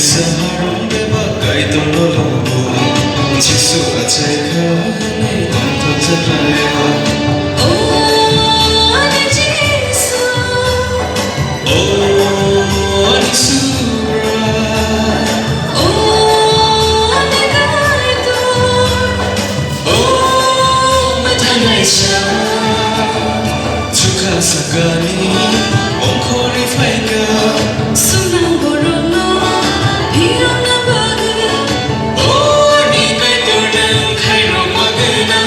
saharong bagay tumulong Chisu at seka Ay tanto sa kaya Oh, ani Jisu Oh, ani Surah Oh, ani Gaidor Oh, matanay siya Tuka sa gani Ongkori faika Sunang borong no Hiyong na bagay Oh, ni kay tunang kairong magana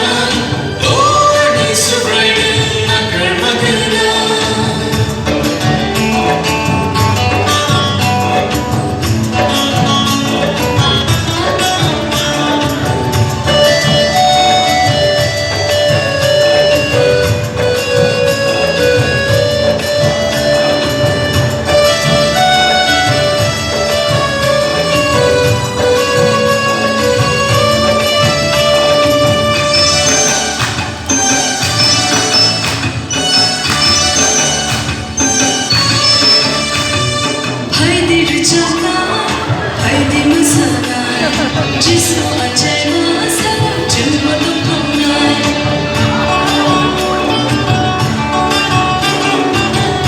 Oh, ni subray ng nakar magana Haydi ricana Haydi masana Jisu acay masa Cuma tumpangay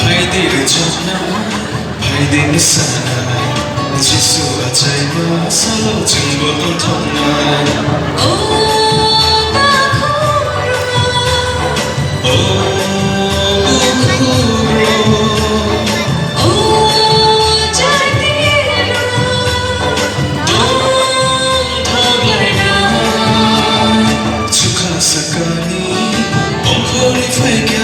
Haydi ricana Haydi misana Jisu acay masalo Jumbo tontonay Oh, bakura Oh, bukuro Oh, jardiro Dong taglay na Tuka sa gani Ongkori faika